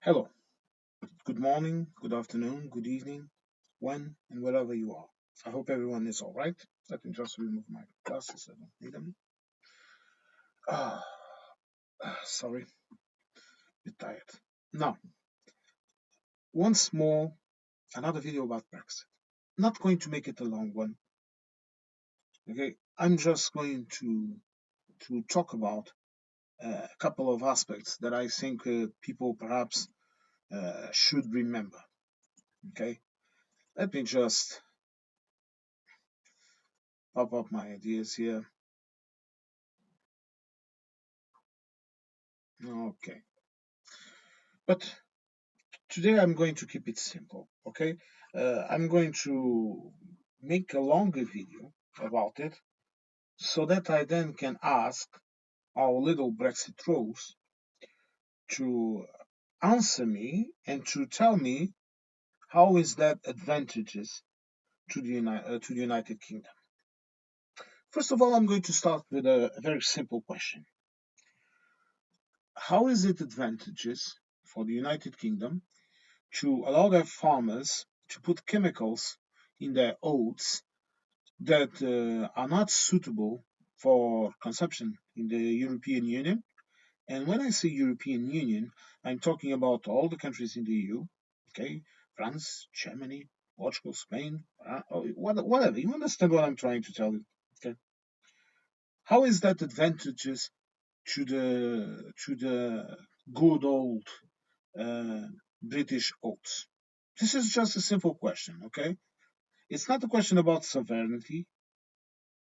Hello, good morning, good afternoon, good evening, when and wherever you are. I hope everyone is all right. Let me just remove my glasses. I don't need them. Ah, sorry, bit tired. Now, once more, another video about Brexit. Not going to make it a long one. Okay, I'm just going to talk about a couple of aspects that I think people perhaps should remember. Okay, let me just pop up my ideas here. Okay, but today I'm going to keep it simple, okay? I'm going to make a longer video about it so that I then can ask our little Brexit trolls to answer me and to tell me how is that advantages to the United Kingdom. First of all, I'm going to start with a very simple question. How is it advantages for the United Kingdom to allow their farmers to put chemicals in their oats that are not suitable for consumption in the European Union? And when I say European Union, I'm talking about all the countries in the EU, okay? France, Germany, Portugal, Spain, whatever. You understand what I'm trying to tell you, okay? How is that advantageous to the good old uh, British oats? This is just a simple question, okay? It's not a question about sovereignty.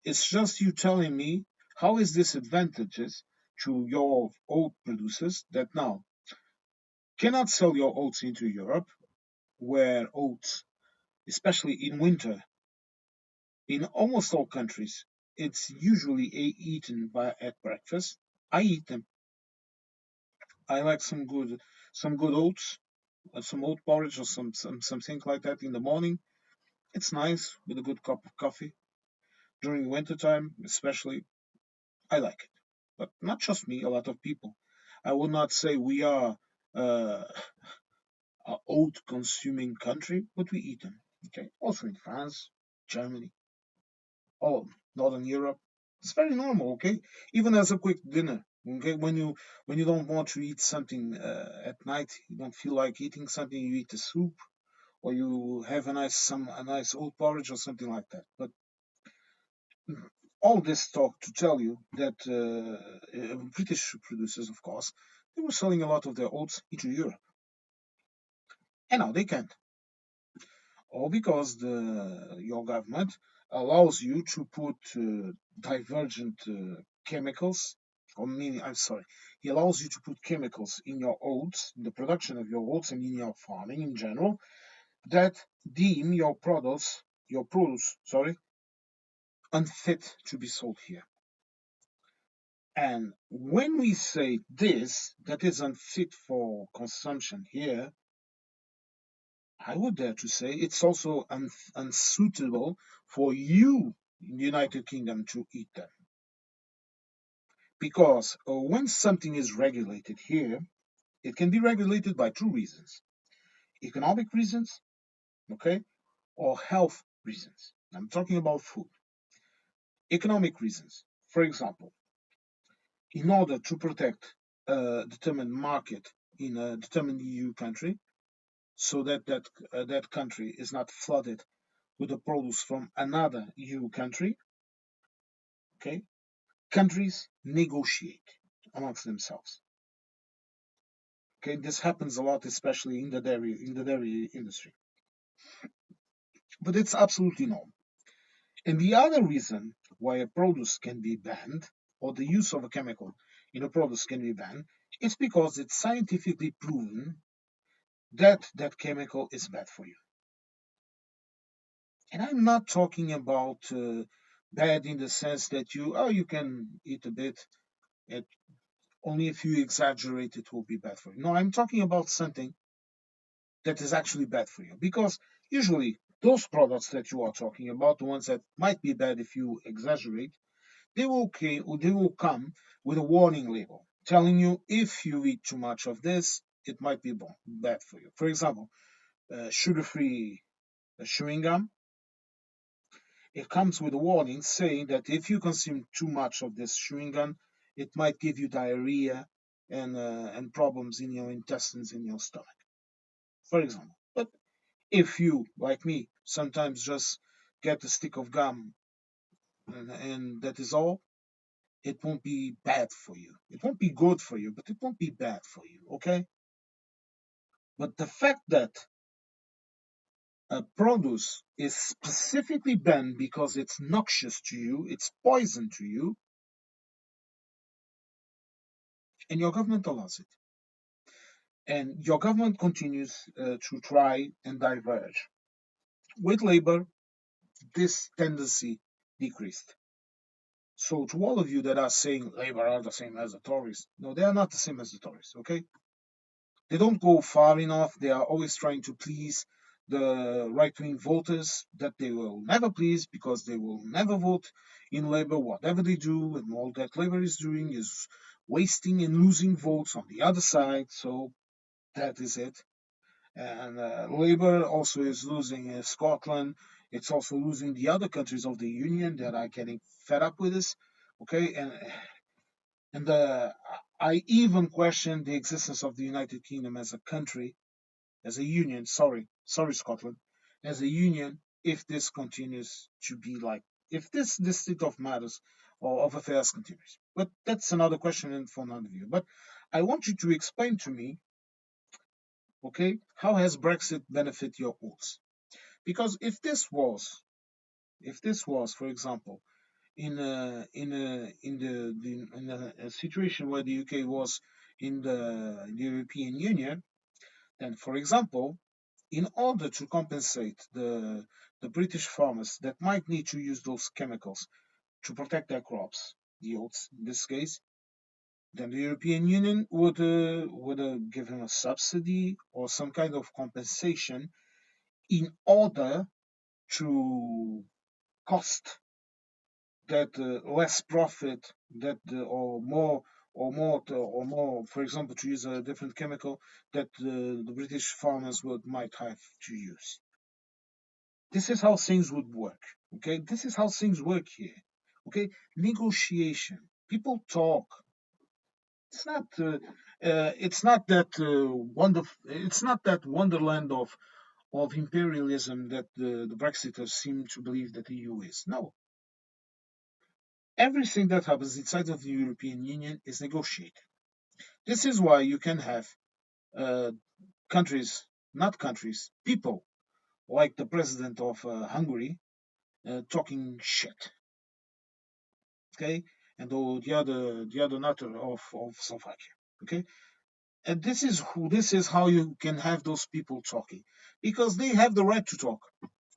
It's just you telling me how is this advantageous to your oat producers that now cannot sell your oats into Europe, where oats, especially in winter, in almost all countries, it's usually eaten at breakfast. I eat them. I like some good oats, some oat porridge or something like that in the morning. It's nice with a good cup of coffee during winter time, especially. I like it, but not just me. A lot of people. I would not say we are uh, a oat consuming country, but we eat them. Okay, also in France, Germany, all Northern Europe, it's very normal. Okay, even as a quick dinner. Okay, when you don't want to eat something at night, you don't feel like eating something, you eat a soup or you have a nice oat porridge or something like that. But all this talk to tell you that British producers, of course, they were selling a lot of their oats into Europe, and now they can't, all because your government allows you to put divergent chemicals. Or meaning, I'm sorry, he allows you to put chemicals in your oats, in the production of your oats, and in your farming in general, that deem your produce, sorry, unfit to be sold here. And when we say this, that is unfit for consumption here, I would dare to say it's also unsuitable for you in the United Kingdom to eat them. Because when something is regulated here, it can be regulated by two reasons: economic reasons, okay, or health reasons. I'm talking about food. Economic reasons. For example, in order to protect a determined market in a determined EU country, so that country is not flooded with the produce from another EU country. Okay, countries negotiate amongst themselves. Okay, this happens a lot, especially in the dairy industry, but it's absolutely normal. And the other reason why a produce can be banned, or the use of a chemical in a produce can be banned, is because it's scientifically proven that that chemical is bad for you. And I'm not talking about bad in the sense that you can eat a bit, and only if you exaggerate it will be bad for you. No, I'm talking about something that is actually bad for you. Because usually those products that you are talking about, the ones that might be bad if you exaggerate, they will come with a warning label telling you if you eat too much of this, it might be bad for you. For example, sugar-free chewing gum, it comes with a warning saying that if you consume too much of this chewing gum, it might give you diarrhea and problems in your intestines, in your stomach, for example. But if you, like me, sometimes just get a stick of gum and that is all, it won't be bad for you. It won't be good for you, but it won't be bad for you, okay? But the fact that a produce is specifically banned because it's noxious to you, it's poison to you, and your government allows it. And your government continues to try and diverge. With labor, this tendency decreased. So, to all of you that are saying labor are the same as the Tories, no, they are not the same as the Tories, okay? They don't go far enough. They are always trying to please the right wing voters that they will never please because they will never vote in Labour, whatever they do. And all that Labour is doing is wasting and losing votes on the other side. So that is it. And Labour also is losing Scotland. It's also losing the other countries of the Union that are getting fed up with this. Okay, and I even question the existence of the United Kingdom as a country, as a union. Sorry, Scotland, as a union. If this continues to be like, if this state of matters or of affairs continues, but that's another question and for another view. But I want you to explain to me, okay, how has Brexit benefit your oats? Because if this was, for example, in a situation where the UK was in the European Union, then, for example, in order to compensate the British farmers that might need to use those chemicals to protect their crops, the oats in this case, then the European Union would give him a subsidy or some kind of compensation in order to cost that less profit that or more, for example, to use a different chemical that the British farmers would might have to use. This is how things would work. Okay, this is how things work here. Okay, negotiation. People talk. It's not. It's not that wonderful. It's not that wonderland of imperialism that the Brexiters seem to believe that the EU is. No, everything that happens inside of the European Union is negotiated. This is why you can have uh, countries, not countries, people like the president of Hungary talking shit, okay, and the other nutter of Slovakia, okay. And this is how you can have those people talking because they have the right to talk.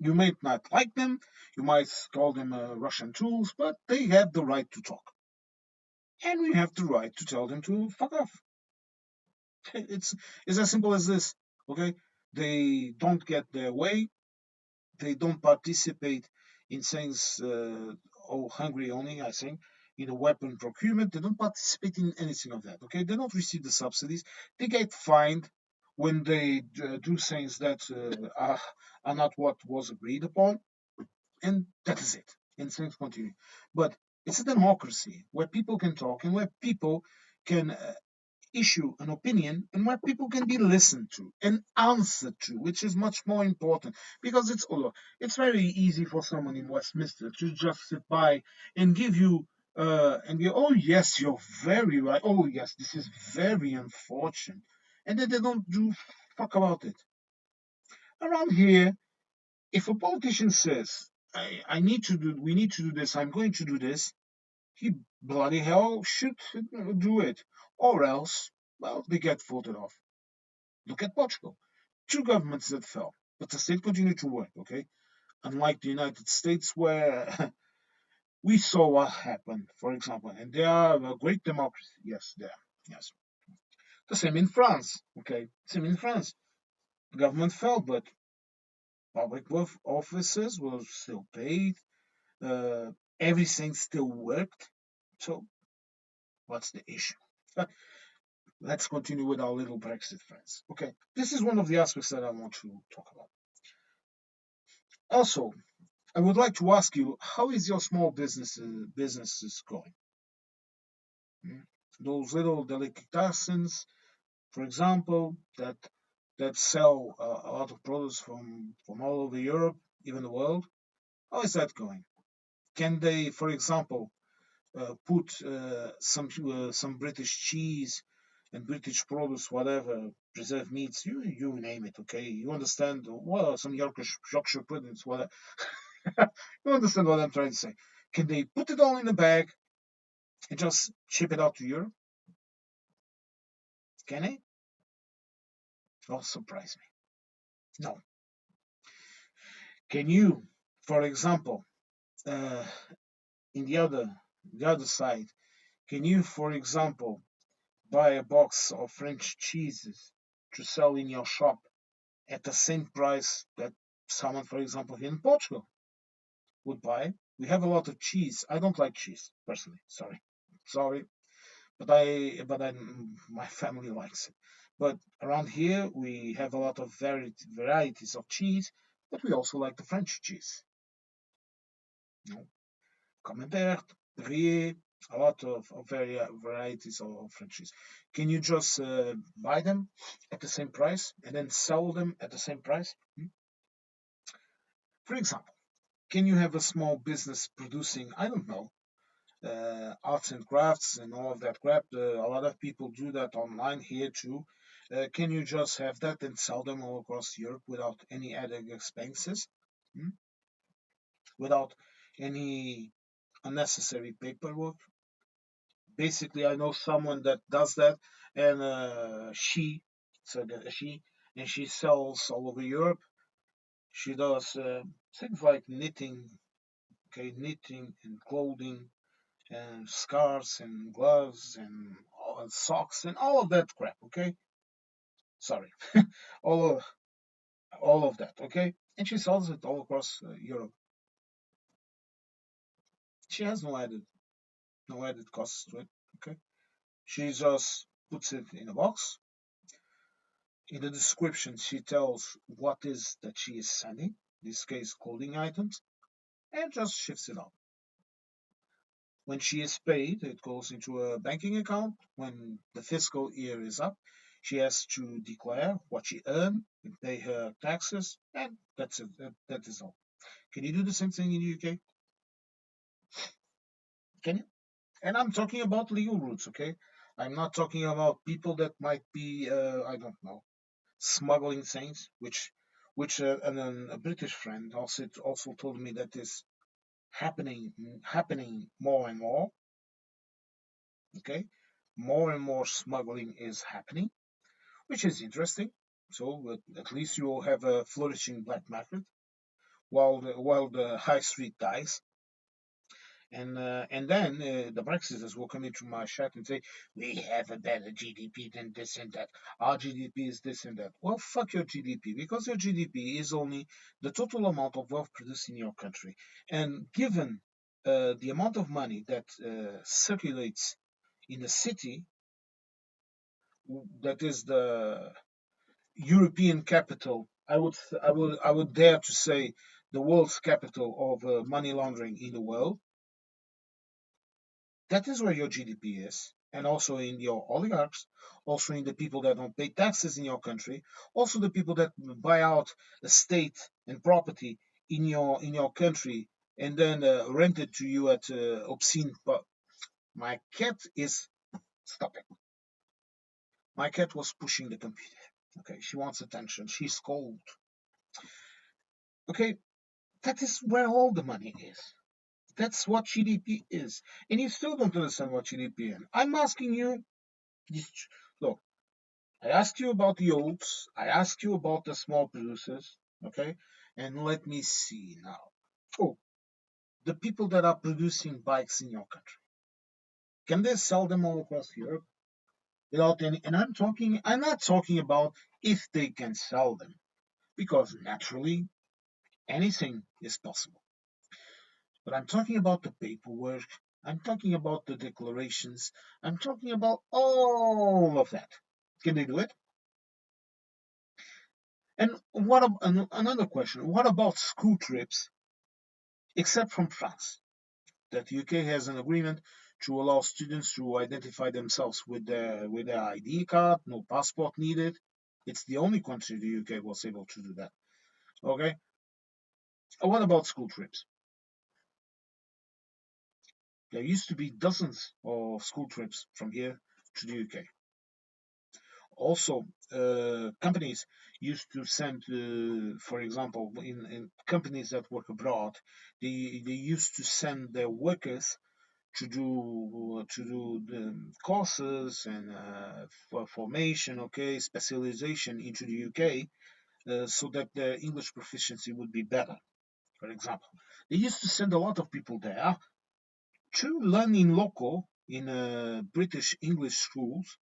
You might not like them, you might call them Russian tools, but they have the right to talk, and we have the right to tell them to fuck off. It's it's as simple as this. Okay, they don't get their way. They don't participate in things. Oh, Hungary only, I think, in the weapon procurement. They don't participate in anything of that. Okay, they don't receive the subsidies. They get fined when they do things that are not what was agreed upon, and that is it. And things continue. But it's a democracy where people can talk and where people can issue an opinion and where people can be listened to and answered to, which is much more important because it's very easy for someone in Westminster to just sit by and give you and go, oh yes, you're very right. Oh yes, this is very unfortunate, and then they don't do fuck about it. Around here, if a politician says, I need to do, we need to do this, I'm going to do this, he bloody hell should do it. Or else, well, they get voted off. Look at Portugal. Two governments that fell, but the state continued to work, okay? Unlike the United States, where we saw what happened, for example, and they are a great democracy. Yes, they are. Yes. The same in France, okay? Same in France. The government fell, but public offices were still paid. Uh, Everything still worked. So, what's the issue? let's continue with our little Brexit friends. Okay, this is one of the aspects that I want to talk about. Also, I would like to ask you, how is your small businesses going? Hmm? Those little delicatessens, for example, that sell a lot of products from all over Europe, even the world. How is that going? Can they, for example, put some British cheese and British produce, whatever, preserved meats, you name it, okay? You understand? Well, some Yorkshire puddings, whatever. You understand what I'm trying to say? Can they put it all in a bag and just ship it out to Europe? Can they? Don't surprise me. No. Can you, for example, uh, in the other side, can you, for example, buy a box of French cheeses to sell in your shop at the same price that someone, for example, here in Portugal would buy? We have a lot of cheese. I don't like cheese personally. Sorry, but my family likes it. But around here we have a lot of varieties of cheese, but we also like the French cheese. You know, Camembert, Brie, a lot of varieties of French cheese. Can you just buy them at the same price and then sell them at the same price? For example, can you have a small business producing, I don't know, arts and crafts and all of that crap? A lot of people do that online here too. Can you just have that and sell them all across Europe without any added expenses? Hmm? Without any unnecessary paperwork? Basically, I know someone that does that, and she sells all over Europe. She does things like knitting, okay, knitting and clothing and scarves and gloves and socks and all of that crap. Okay, sorry, all of all of that. Okay, and she sells it all across Europe. She has no added costs to it. Okay, she just puts it in a box. In the description, she tells what is that she is sending, in this case, clothing items, and just ships it out. When she is paid, it goes into a banking account. When the fiscal year is up, she has to declare what she earned and pay her taxes, and that's it. That is all. Can you do the same thing in the UK? Can you? And I'm talking about legal routes, okay? I'm not talking about people that might be, I don't know, smuggling things, which a British friend also told me that is happening more and more. Okay, more and more smuggling is happening, which is interesting. So at least you will have a flourishing black market while the high street dies. And then the Brexiters will come into my chat and say, we have a better GDP than this and that. Our GDP is this and that. Well, fuck your GDP, because your GDP is only the total amount of wealth produced in your country. And given the amount of money that circulates in the city, that is the European capital, I would dare to say the world's capital of money laundering in the world. That is where your GDP is, and also in your oligarchs, also in the people that don't pay taxes in your country, also the people that buy out estate and property in your country and then rent it to you at obscene. But my cat is stopping. My cat was pushing the computer. Okay, she wants attention. She's cold. Okay, that is where all the money is. That's what GDP is, and you still don't understand what GDP is. I'm asking you. Look, I asked you about the oats. I asked you about the small producers. Okay, and let me see now. Oh, the people that are producing bikes in your country, can they sell them all across Europe without any? And I'm not talking about if they can sell them, because naturally anything is possible. But I'm talking about the paperwork. I'm talking about the declarations. I'm talking about all of that. Can they do it? And another question? What about school trips, except from France? That the UK has an agreement to allow students to identify themselves with their ID card, no passport needed. It's the only country the UK was able to do that. Okay. What about school trips? There used to be dozens of school trips from here to the UK. Also, companies used to send, for example, in companies that work abroad, they used to send their workers to do the courses and for formation, okay, specialization into the UK, so that their English proficiency would be better. For example, they used to send a lot of people there to learn in local in British English schools.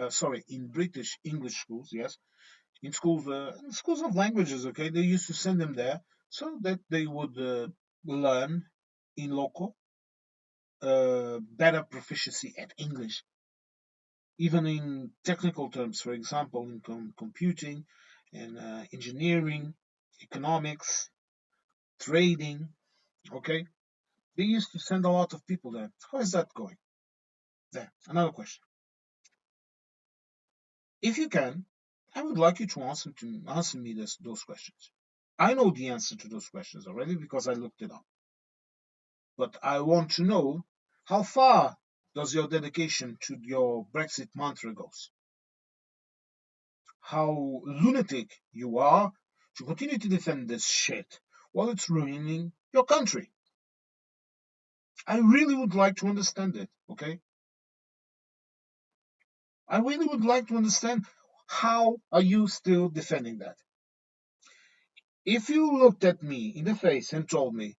Sorry, in British English schools, yes, in schools of languages. Okay, they used to send them there so that they would learn in local, better proficiency at English, even in technical terms. For example, in computing and engineering, economics, trading. Okay, they used to send a lot of people there. How is that going? There. Another question. If you can, I would like you to answer me those questions. I know the answer to those questions already because I looked it up. But I want to know, how far does your dedication to your Brexit mantra goes? How lunatic you are to continue to defend this shit while it's ruining your country. I really would like to understand it, okay? I really would like to understand, how are you still defending that? If you looked at me in the face and told me,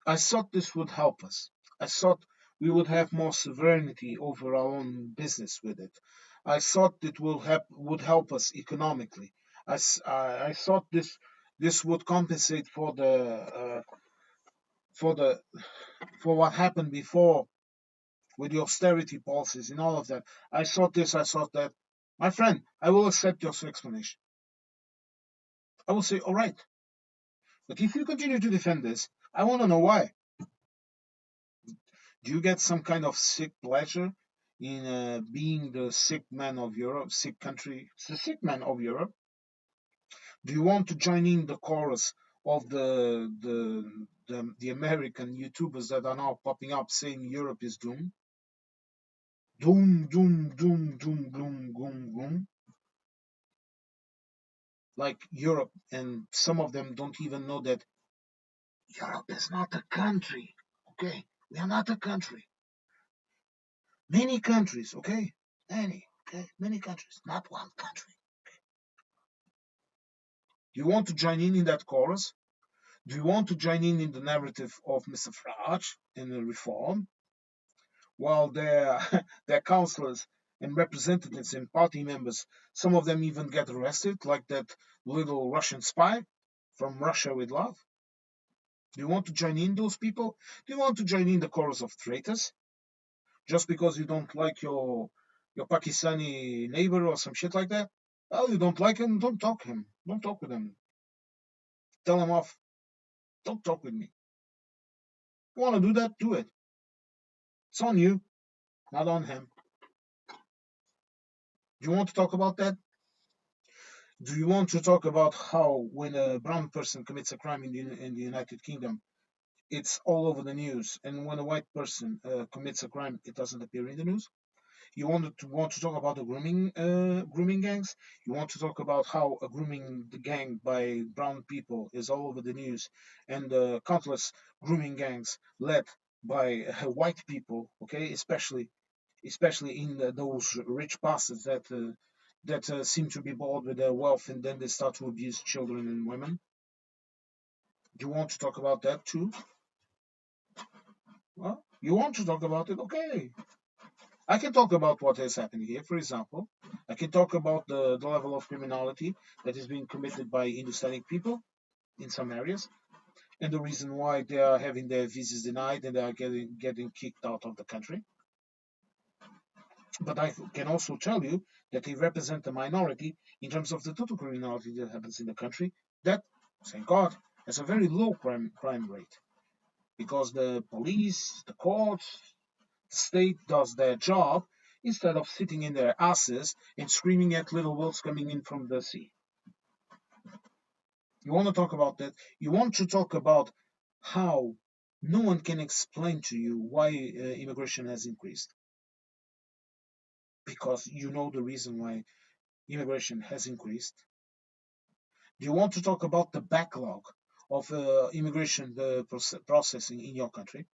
I thought this would help us. I thought we would have more sovereignty over our own business with it. I thought it would help us economically. I thought this would compensate for the for what happened before with the austerity policies and all of that. I thought this. I thought that. My friend, I will accept your explanation. I will say, all right. But if you continue to defend this, I want to know why. Do you get some kind of sick pleasure in being the sick man of Europe, sick country, the sick man of Europe? Do you want to join in the chorus of the American YouTubers that are now popping up saying Europe is doomed? Doom, doom, doom, doom, gloom, gloom, gloom. Like Europe, and some of them don't even know that Europe is not a country. Okay, we are not a country. Many countries, okay? Many countries, not one country. Do you want to join in that chorus? Do you want to join in the narrative of Mr. Farage in the reform, while their their councillors and representatives and party members, some of them even get arrested, like that little Russian spy from Russia with Love? Do you want to join in those people? Do you want to join in the chorus of traitors just because you don't like your Pakistani neighbor or some shit like that? Well, you don't like him, don't talk him. Don't talk with him. Tell him off. Don't talk with me. You want to do that? Do it. It's on you, not on him. Do you want to talk about that? Do you want to talk about how when a brown person commits a crime in the United Kingdom, it's all over the news, and when a white person commits a crime, it doesn't appear in the news? You want to talk about the grooming gangs? You want to talk about how a grooming gang by brown people is all over the news, and countless grooming gangs led by white people, okay, especially in those rich bastards that seem to be bored with their wealth, and then they start to abuse children and women. Do you want to talk about that too? Well, you want to talk about it? Okay. I can talk about what has happened here, for example. I can talk about the level of criminality that is being committed by Hindustani people in some areas. and the reason why they are having their visas denied and they are getting kicked out of the country. But I can also tell you that they represent a minority in terms of the total criminality that happens in the country. That, thank God, has a very low crime rate because the police, the courts, the state does their job instead of sitting in their asses and screaming at little whales coming in from the sea. You want to talk about that? You want to talk about how no one can explain to you why immigration has increased because you know the reason why immigration has increased. Do you want to talk about the backlog of immigration processing in your country?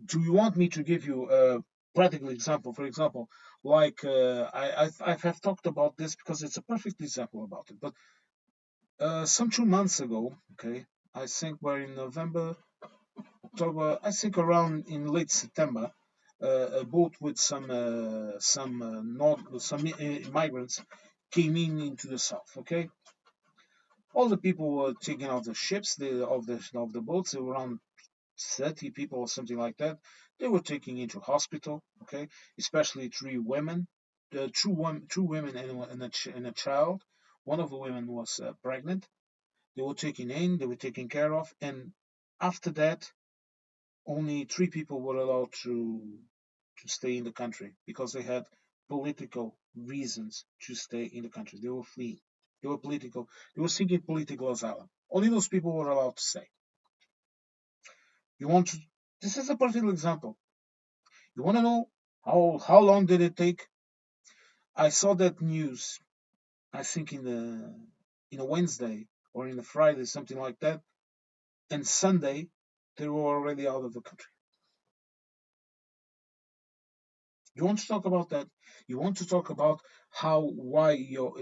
Do you want me to give you a practical example? For example, like I have talked about this because it's a perfect example about it. But some 2 months ago, okay, I think we're in November, October, I think around in late September, a boat with some migrants came in into the south. Okay, all the people were taken out the ships, of the boats. There were around 30 people or something like that. They were taken into hospital. Okay, especially three women, the two women and a child. One of the women was pregnant. They were taken in. They were taken care of, and after that, only three people were allowed to stay in the country because they had political reasons to stay in the country. They were fleeing. They were political. They were seeking political asylum. Only those people were allowed to stay. You want to? This is a perfect example. You want to know how long did it take? I saw that news. I think in a Wednesday or in a Friday, something like that. And Sunday, they were already out of the country. You want to talk about that? You want to talk about why your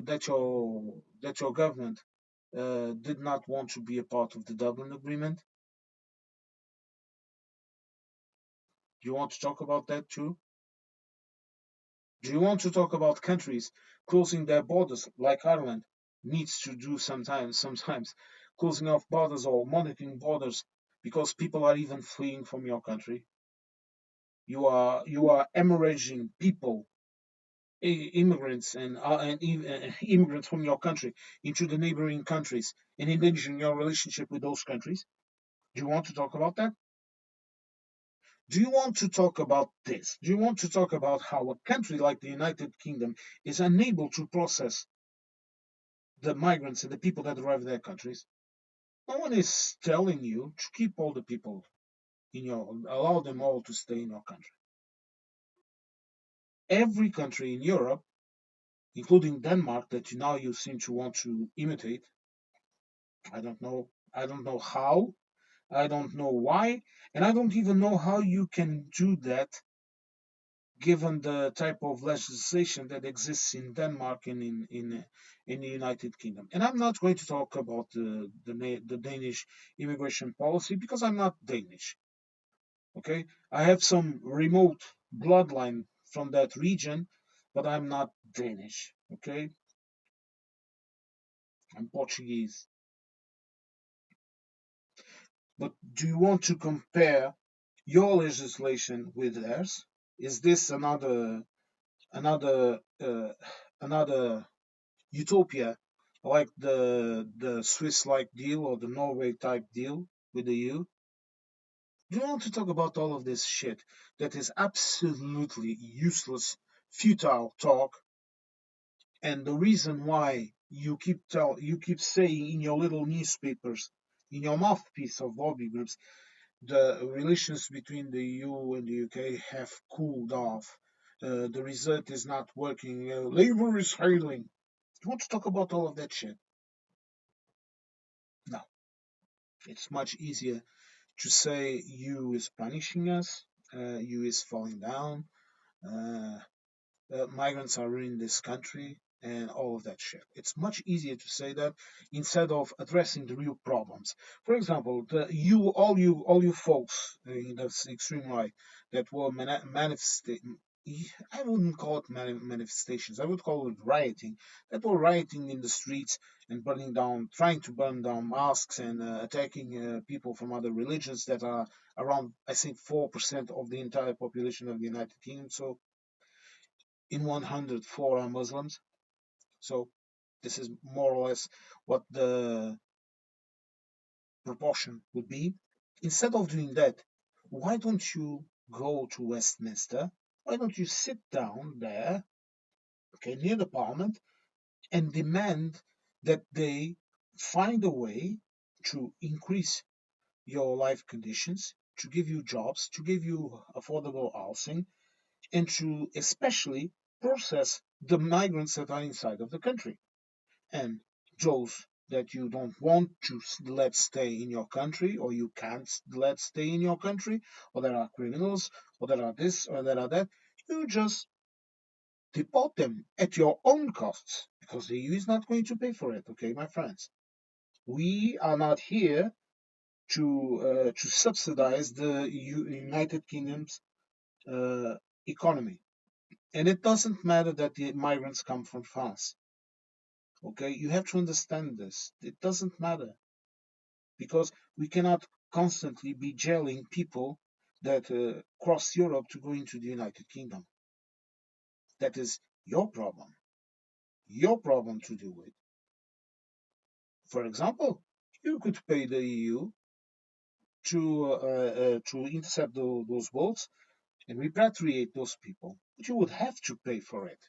government did not want to be a part of the Dublin Agreement? Do you want to talk about that too? Do you want to talk about countries closing their borders like Ireland needs to do sometimes closing off borders or monitoring borders because people are even fleeing from your country? You are hemorrhaging people, immigrants and immigrants from your country into the neighboring countries and endangering your relationship with those countries. Do you want to talk about that? Do you want to talk about this? Do you want to talk about how a country like the United Kingdom is unable to process the migrants and the people that arrive in their countries? No one is telling you to keep all the people allow them all to stay in your country. Every country in Europe, including Denmark, that you seem to want to imitate, I don't know. I don't know how. I don't know why, and I don't even know how you can do that given the type of legislation that exists in Denmark and in the United Kingdom. And I'm not going to talk about the Danish immigration policy because I'm not Danish. Okay, I have some remote bloodline from that region, but I'm not Danish. Okay, I'm Portuguese. But do you want to compare your legislation with theirs? Is this another another utopia like the Swiss like deal or the Norway type deal with the EU? Do you want to talk about all of this shit that is absolutely useless, futile talk, and the reason why you keep saying in your little newspapers, in your mouthpiece of lobby groups, the relations between the EU and the UK have cooled off. The result is not working. Labour is failing. You want to talk about all of that shit? No. It's much easier to say EU is punishing us, EU is falling down, uh, migrants are ruining this country, and all of that shit. It's much easier to say that instead of addressing the real problems. For example, all you folks in the extreme right that were manifesting I wouldn't call it manifestations. I would call it rioting. That were rioting in the streets and burning down, trying to burn down mosques and attacking people from other religions that are around, I think, 4% of the entire population of the United Kingdom. So in 104 are Muslims. So this is more or less what the proportion would be. Instead of doing that, why don't you go to Westminster? Why don't you sit down there, okay, near the Parliament, and demand that they find a way to increase your life conditions, to give you jobs, to give you affordable housing, and to especially process the migrants that are inside of the country. And those that you don't want to let stay in your country, or you can't let stay in your country, or there are criminals, or there are this, or there are that, you just deport them at your own costs because the EU is not going to pay for it. Okay, my friends, we are not here to subsidize the United Kingdom's uh, economy, and it doesn't matter that the migrants come from France. Okay, you have to understand this. It doesn't matter because we cannot constantly be jailing people that cross Europe to go into the United Kingdom. That is your problem to deal with. For example, you could pay the EU to intercept those boats and repatriate those people, but you would have to pay for it,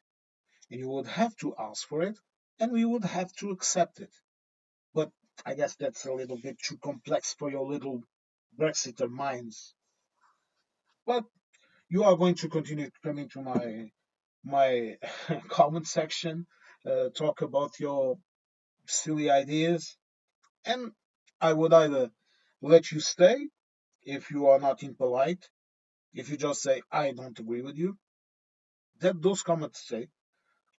and you would have to ask for it, and we would have to accept it. But I guess that's a little bit too complex for your little Brexiter minds. But you are going to continue coming to my comment section, talk about your silly ideas, and I would either let you stay if you are not impolite, if you just say I don't agree with you, that those comments say,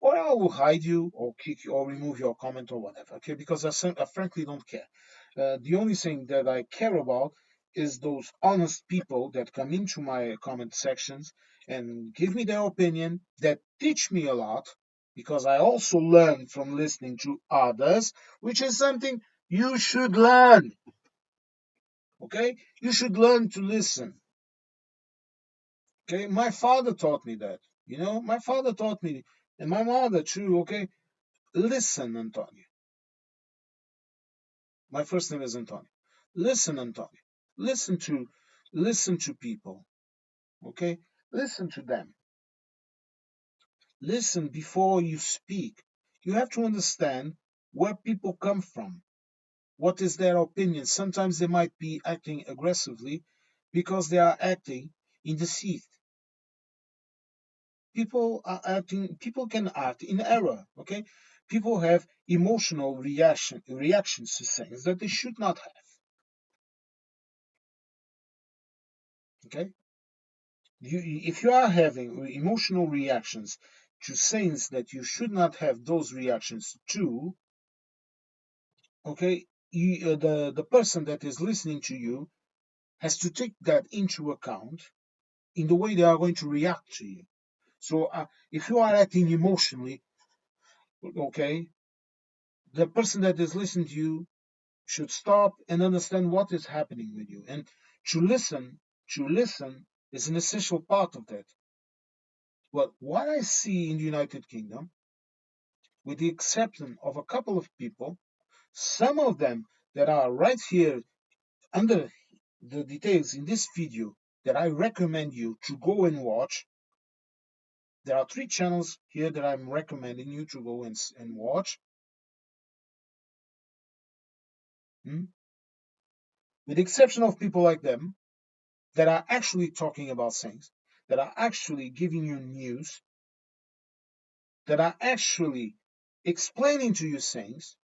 or I will hide you or kick you or remove your comment or whatever. Okay, because I frankly don't care. The only thing that I care about is those honest people that come into my comment sections and give me their opinion, that teach me a lot, because I also learn from listening to others, which is something you should learn. Okay, you should learn to listen. Okay, my father taught me that. My father taught me, and my mother too. Okay, listen, Antonio. My first name is Antonio. Listen, Antonio. Listen to listen to people. Okay? Listen to them. Listen before you speak. You have to understand where people come from. What is their opinion? Sometimes they might be acting aggressively because they are acting in deceit. People can act in error. Okay? People have emotional reactions to things that they should not have. Okay? If you are having emotional reactions to things that you should not have those reactions to, okay, the person that is listening to you has to take that into account in the way they are going to react to you. So if you are acting emotionally, okay, the person that is listening to you should stop and understand what is happening with you, and to listen is an essential part of that. But what I see in the United Kingdom, with the exception of a couple of people, some of them that are right here under the details in this video that I recommend you to go and watch. There are 3 channels here that I'm recommending you to go and watch. Hmm? With the exception of people like them that are actually talking about things, that are actually giving you news, that are actually explaining to you things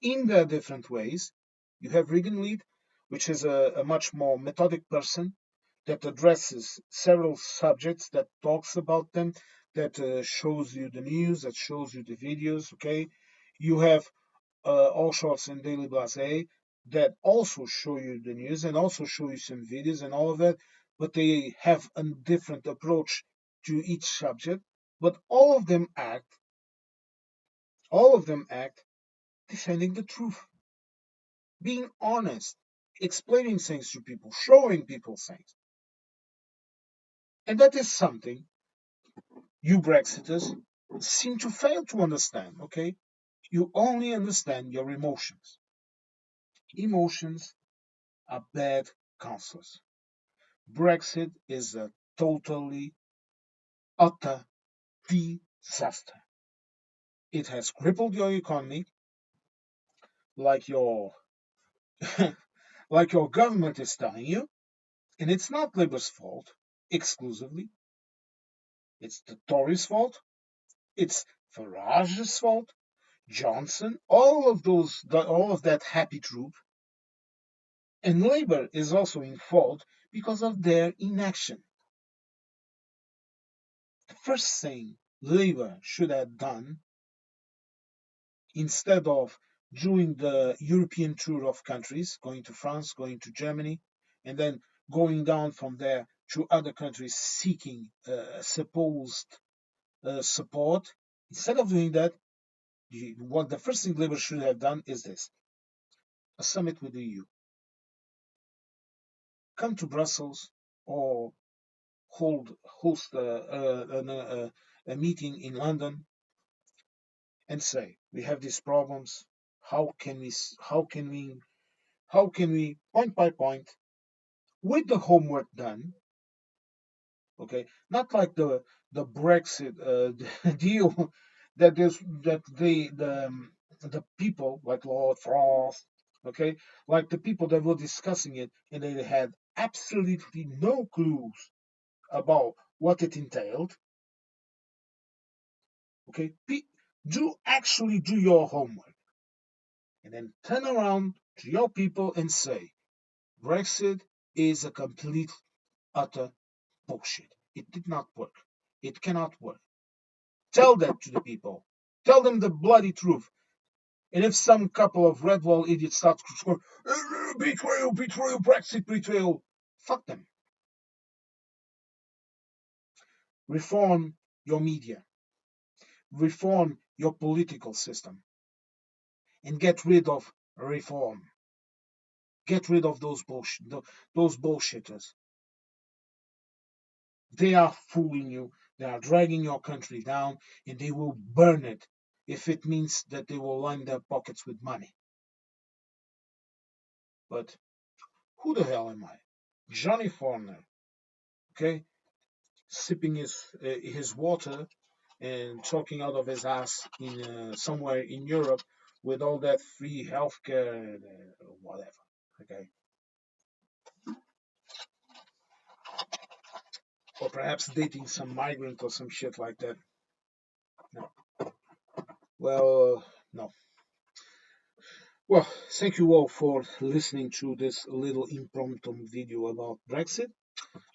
in their different ways. You have Regan Lead, which is a much more methodic person that addresses several subjects, that talks about them, that shows you the news, that shows you the videos. Okay, you have All Shorts and Daily Blase that also show you the news and also show you some videos and all of that, but they have a different approach to each subject, but all of them act defending the truth, being honest, explaining things to people, showing people things. And that is something you Brexiters seem to fail to understand, okay? You only understand your emotions. Emotions are bad counselors. Brexit is a totally, utter disaster. It has crippled your economy like your like your government is telling you, and it's not Labour's fault exclusively. It's the Tories' fault. It's Farage's fault. Johnson, all of that happy troop, and Labour is also in fault because of their inaction. The first thing Labour should have done, instead of doing the European tour of countries, going to France, going to Germany, and then going down from there to other countries seeking supposed support, instead of doing that, what the first thing Labour should have done is this: a summit with the EU. Come to Brussels or host a meeting in London and say, we have these problems. How can we how can we how can we point by point, with the homework done, okay, not like the Brexit deal that the people like Lord Frost, okay, like the people that were discussing it and they had absolutely no clues about what it entailed. Okay, do your homework and then turn around to your people and say Brexit is a complete utter bullshit. It did not work. It cannot work. Tell that to the people. Tell them the bloody truth. And if some couple of red wall idiots start to score, betrayal, betrayal, Brexit betrayal, fuck them. Reform your media. Reform your political system. And get rid of reform. Get rid of those bullshitters. They are fooling you. They are dragging your country down, and they will burn it if it means that they will line their pockets with money. But who the hell am I? Johnny Foreigner, okay, sipping his water and talking out of his ass in somewhere in Europe with all that free healthcare, whatever. Okay, or perhaps dating some migrant or some shit like that. No. Well, no. Well, thank you all for listening to this little impromptu video about Brexit.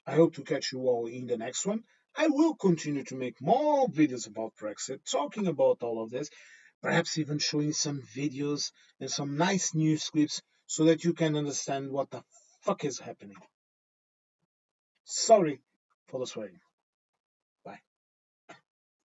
I hope to catch you all in the next one. I will continue to make more videos about Brexit, talking about all of this, perhaps even showing some videos and some nice news clips so that you can understand what the fuck is happening. Sorry for the swearing.